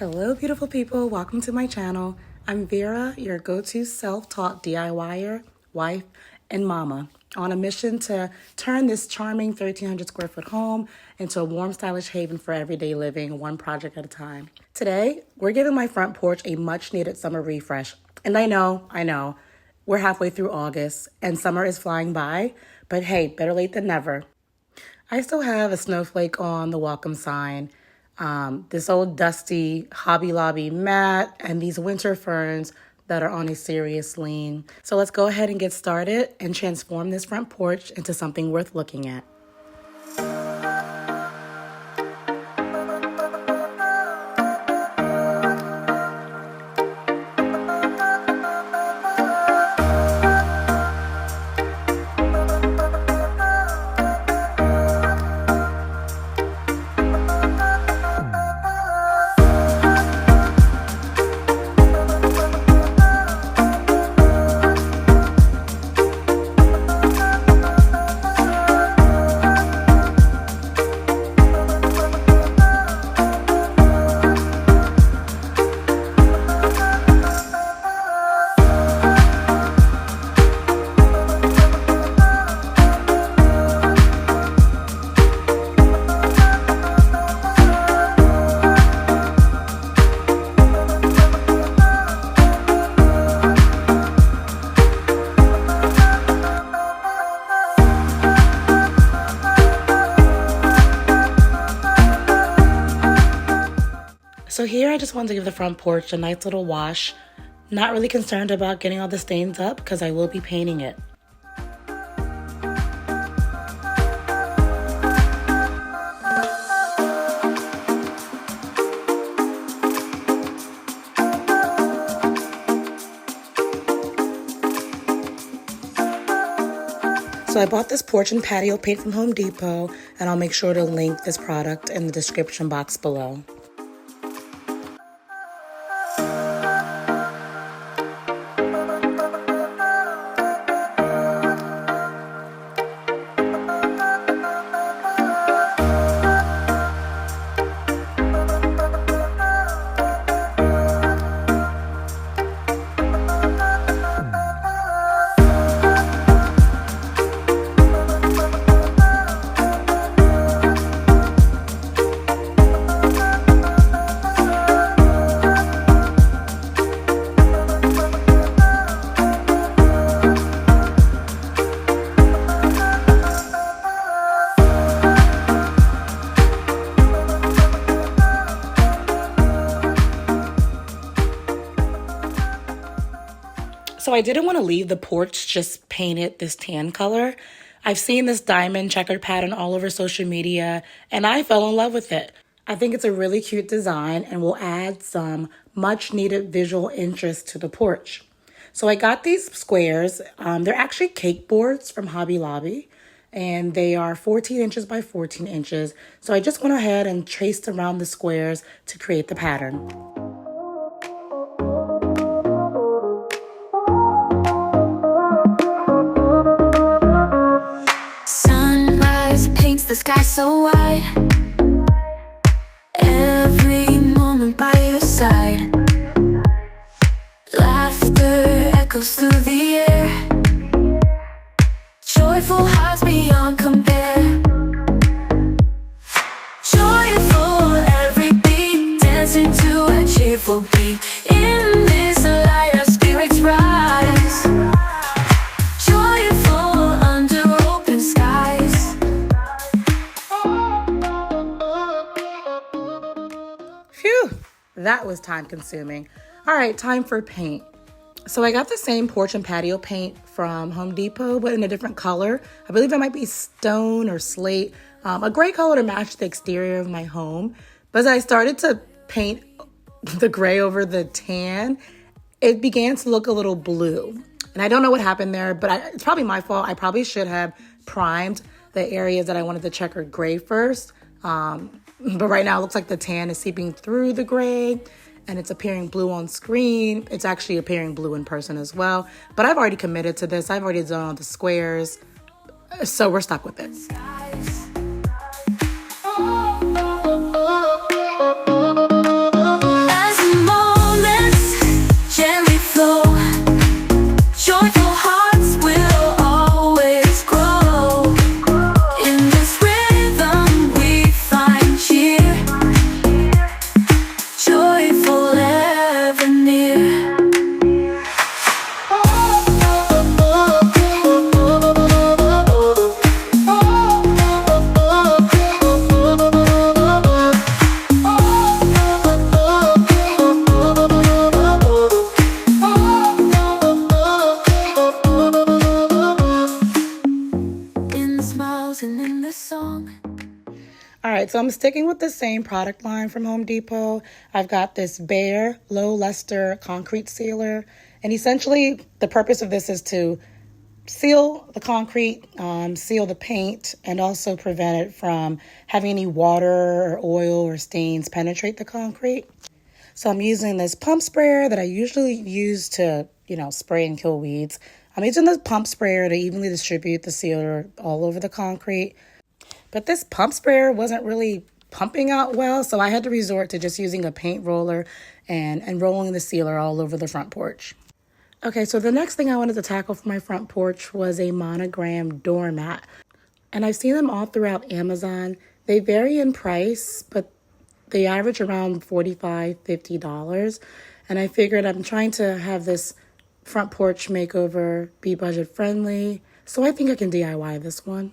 Hello, beautiful people. Welcome to my channel. I'm Vera, your go-to self-taught DIYer, wife, and mama, on a mission to turn this charming 1,300 square foot home into a warm, stylish haven for everyday living, one project at a time. Today, we're giving my front porch a much-needed summer refresh. And I know, we're halfway through August, and summer is flying by, but hey, better late than never. I still have a snowflake on the welcome sign, this old dusty Hobby Lobby mat, and these winter ferns that are on a serious lean. So let's go ahead and get started and transform this front porch into something worth looking at. So here I just wanted to give the front porch a nice little wash. Not really concerned about getting all the stains up because I will be painting it. So I bought this porch and patio paint from Home Depot, and I'll make sure to link this product in the description box below. So I didn't want to leave the porch just painted this tan color. I've seen this diamond checkered pattern all over social media, and I fell in love with it. I think it's a really cute design and will add some much needed visual interest to the porch. So I got these squares. They're actually cake boards from Hobby Lobby, and they are 14 inches by 14 inches. So I just went ahead and traced around the squares to create the pattern. The sky so wide, every moment by your side. Laughter echoes through the air, joyful hearts beyond compare. Joyful every beat, dancing to a cheerful beat. In this light our spirits rise, joyful under open skies. Phew, that was time consuming. All right, time for paint. So I got the same porch and patio paint from Home Depot, but in a different color. I believe it might be stone or slate, a gray color to match the exterior of my home. But as I started to paint the gray over the tan, it began to look a little blue. And I don't know what happened there, but it's probably my fault. I probably should have primed the areas that I wanted the checkered gray first. But right now it looks like the tan is seeping through the gray and it's appearing blue on screen. It's actually appearing blue in person as well. But I've already committed to this. I've already done all the squares. So we're stuck with it. so I'm sticking with the same product line from Home Depot. I've got this Behr Low-Lustre concrete sealer. And essentially, the purpose of this is to seal the concrete, seal the paint, and also prevent it from having any water or oil or stains penetrate the concrete. So I'm using this pump sprayer that I usually use to, spray and kill weeds. I'm using this pump sprayer to evenly distribute the sealer all over the concrete. But this pump sprayer wasn't really pumping out well, so I had to resort to just using a paint roller and rolling the sealer all over the front porch. Okay, so the next thing I wanted to tackle for my front porch was a monogram doormat. And I've seen them all throughout Amazon. They vary in price, but they average around $45, $50. And I figured I'm trying to have this front porch makeover be budget friendly, so I think I can DIY this one.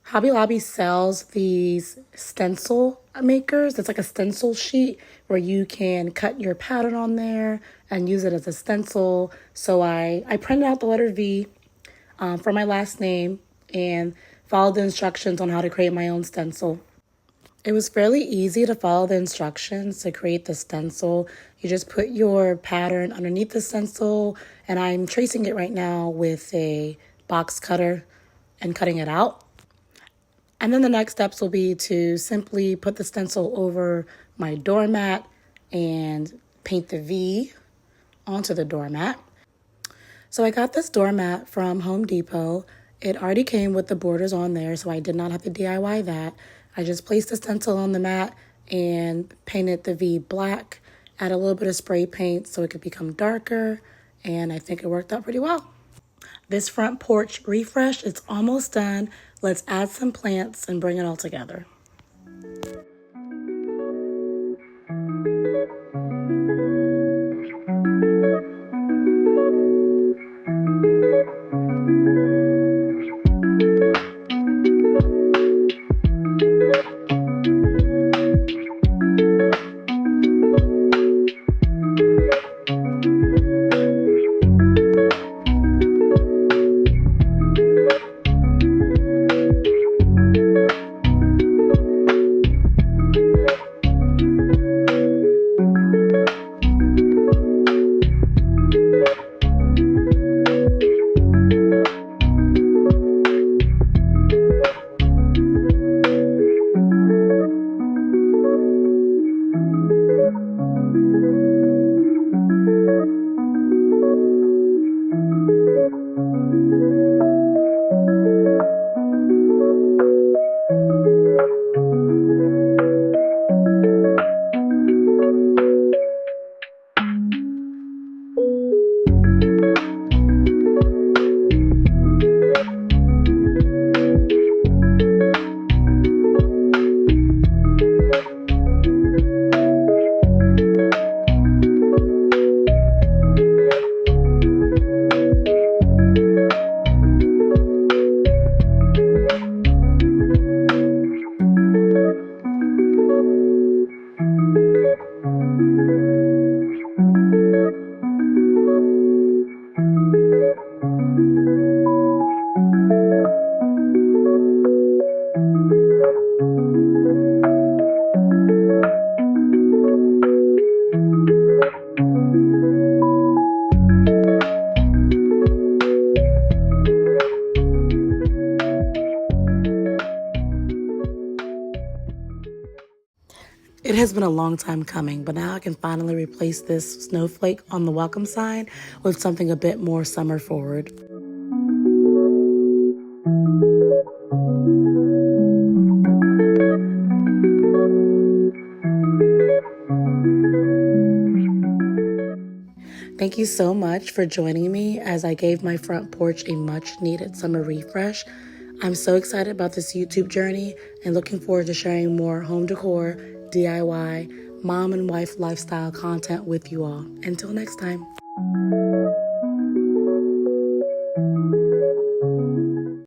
Hobby Lobby sells these stencil makers. It's like a stencil sheet where you can cut your pattern on there and use it as a stencil. So I printed out the letter V for my last name and followed the instructions on how to create my own stencil. It was fairly easy to follow the instructions to create the stencil. You just put your pattern underneath the stencil, and I'm tracing it right now with a box cutter and cutting it out. And then the next steps will be to simply put the stencil over my doormat and paint the V onto the doormat. So I got this doormat from Home Depot. It already came with the borders on there, so I did not have to DIY that. I just placed the stencil on the mat and painted the V black, add a little bit of spray paint so it could become darker, and I think it worked out pretty well. This front porch refresh is almost done. Let's add some plants and bring it all together. It has been a long time coming, but now I can finally replace this snowflake on the welcome sign with something a bit more summer forward. Thank you so much for joining me as I gave my front porch a much needed summer refresh. I'm so excited about this YouTube journey and looking forward to sharing more home decor, DIY, mom and wife lifestyle content with you all. Until next time.